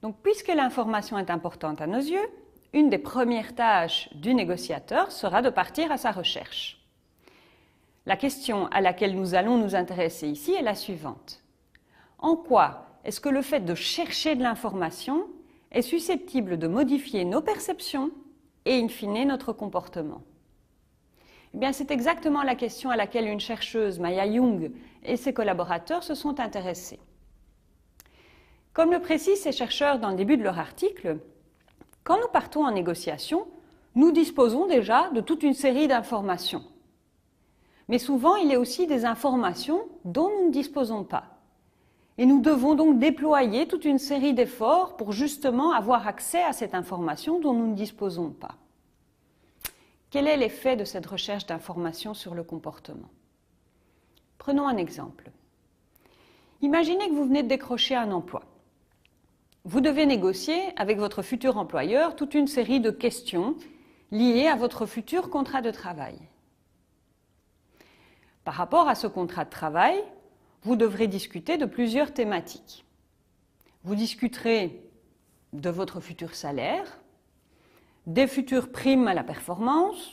Donc, puisque l'information est importante à nos yeux, une des premières tâches du négociateur sera de partir à sa recherche. La question à laquelle nous allons nous intéresser ici est la suivante. En quoi est-ce que le fait de chercher de l'information est susceptible de modifier nos perceptions et, in fine, notre comportement? Eh bien, c'est exactement la question à laquelle une chercheuse, Maya Young, et ses collaborateurs se sont intéressés. Comme le précisent ces chercheurs dans le début de leur article, quand nous partons en négociation, nous disposons déjà de toute une série d'informations. Mais souvent, il y a aussi des informations dont nous ne disposons pas. Et nous devons donc déployer toute une série d'efforts pour justement avoir accès à cette information dont nous ne disposons pas. Quel est l'effet de cette recherche d'informations sur le comportement? Prenons un exemple. Imaginez que vous venez de décrocher un emploi. Vous devez négocier avec votre futur employeur toute une série de questions liées à votre futur contrat de travail. Par rapport à ce contrat de travail, vous devrez discuter de plusieurs thématiques. Vous discuterez de votre futur salaire, des futures primes à la performance,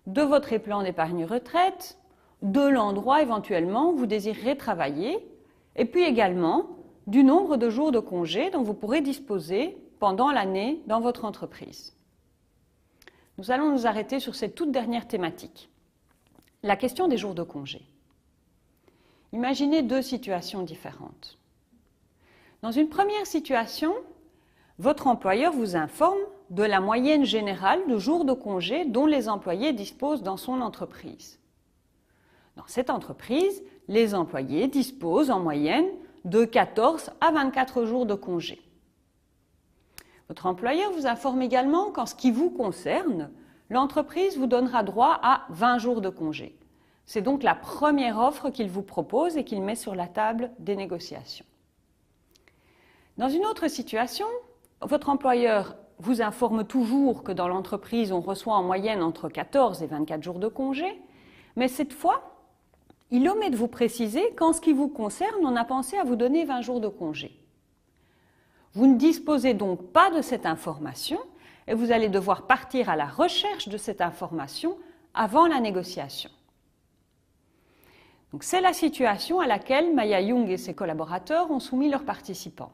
de votre plan d'épargne retraite, de l'endroit éventuellement où vous désirerez travailler, et puis également du nombre de jours de congé dont vous pourrez disposer pendant l'année dans votre entreprise. Nous allons nous arrêter sur cette toute dernière thématique, la question des jours de congé. Imaginez deux situations différentes. Dans une première situation, votre employeur vous informe de la moyenne générale de jours de congé dont les employés disposent dans son entreprise. Dans cette entreprise, les employés disposent en moyenne de 14 à 24 jours de congé. Votre employeur vous informe également qu'en ce qui vous concerne, l'entreprise vous donnera droit à 20 jours de congé. C'est donc la première offre qu'il vous propose et qu'il met sur la table des négociations. Dans une autre situation, votre employeur vous informe toujours que dans l'entreprise, on reçoit en moyenne entre 14 et 24 jours de congé, mais cette fois, il omet de vous préciser qu'en ce qui vous concerne, on a pensé à vous donner 20 jours de congé. Vous ne disposez donc pas de cette information et vous allez devoir partir à la recherche de cette information avant la négociation. Donc, c'est la situation à laquelle Maya Young et ses collaborateurs ont soumis leurs participants.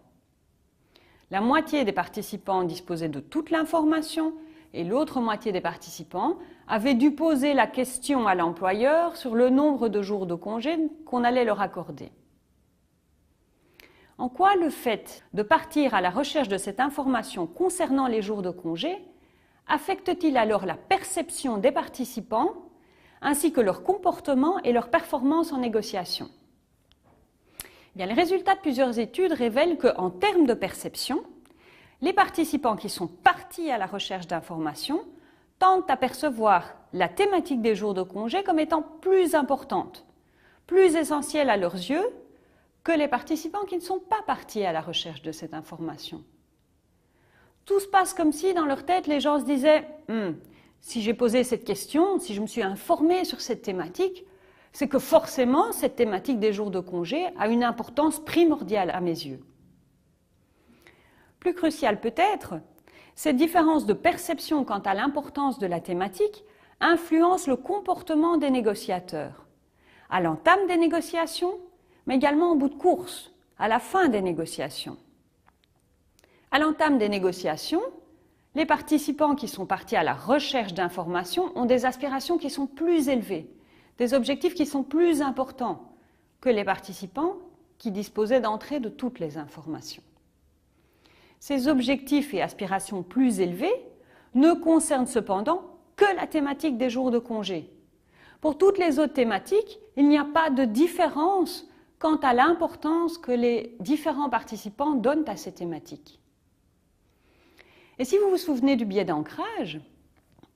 La moitié des participants disposaient de toute l'information et l'autre moitié des participants avaient dû poser la question à l'employeur sur le nombre de jours de congé qu'on allait leur accorder. En quoi le fait de partir à la recherche de cette information concernant les jours de congé affecte-t-il alors la perception des participants ainsi que leur comportement et leur performance en négociation? Bien, les résultats de plusieurs études révèlent qu'en termes de perception, les participants qui sont partis à la recherche d'informations tendent à percevoir la thématique des jours de congé comme étant plus importante, plus essentielle à leurs yeux que les participants qui ne sont pas partis à la recherche de cette information. Tout se passe comme si, dans leur tête, les gens se disaient « si j'ai posé cette question, si je me suis informé sur cette thématique, c'est que forcément, cette thématique des jours de congé a une importance primordiale à mes yeux. » Plus crucial peut-être, cette différence de perception quant à l'importance de la thématique influence le comportement des négociateurs, à l'entame des négociations, mais également en bout de course, à la fin des négociations. À l'entame des négociations, les participants qui sont partis à la recherche d'informations ont des aspirations qui sont plus élevées, des objectifs qui sont plus importants que les participants qui disposaient d'entrée de toutes les informations. Ces objectifs et aspirations plus élevés ne concernent cependant que la thématique des jours de congé. Pour toutes les autres thématiques, il n'y a pas de différence quant à l'importance que les différents participants donnent à ces thématiques. Et si vous vous souvenez du biais d'ancrage,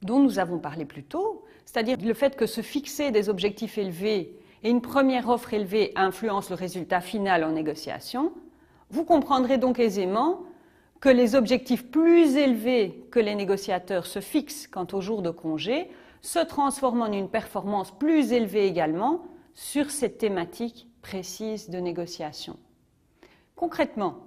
dont nous avons parlé plus tôt, c'est-à-dire le fait que se fixer des objectifs élevés et une première offre élevée influencent le résultat final en négociation, vous comprendrez donc aisément que les objectifs plus élevés que les négociateurs se fixent quant aux jours de congé se transforment en une performance plus élevée également sur cette thématique précise de négociation. Concrètement,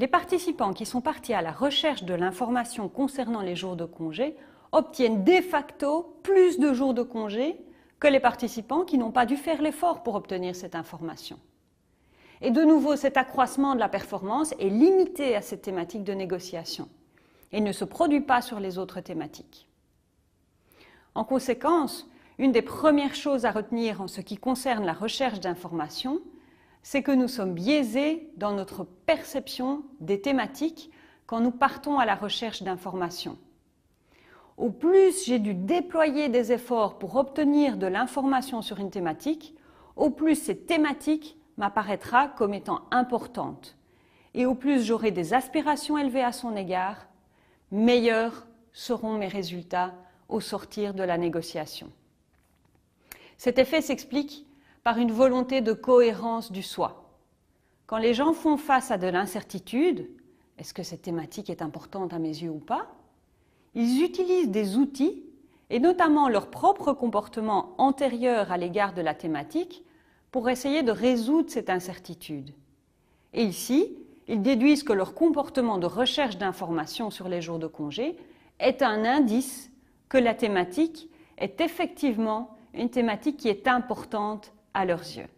Les participants qui sont partis à la recherche de l'information concernant les jours de congé obtiennent de facto plus de jours de congé que les participants qui n'ont pas dû faire l'effort pour obtenir cette information. Et de nouveau, cet accroissement de la performance est limité à cette thématique de négociation et ne se produit pas sur les autres thématiques. En conséquence, une des premières choses à retenir en ce qui concerne la recherche d'informations, c'est que nous sommes biaisés dans notre perception des thématiques quand nous partons à la recherche d'informations. Au plus j'ai dû déployer des efforts pour obtenir de l'information sur une thématique, au plus cette thématique m'apparaîtra comme étant importante. Et au plus j'aurai des aspirations élevées à son égard, meilleurs seront mes résultats au sortir de la négociation. Cet effet s'explique par une volonté de cohérence du soi. Quand les gens font face à de l'incertitude, est-ce que cette thématique est importante à mes yeux ou pas? Ils utilisent des outils, et notamment leur propre comportement antérieur à l'égard de la thématique, pour essayer de résoudre cette incertitude. Et ici, ils déduisent que leur comportement de recherche d'informations sur les jours de congé est un indice que la thématique est effectivement une thématique qui est importante à leurs yeux.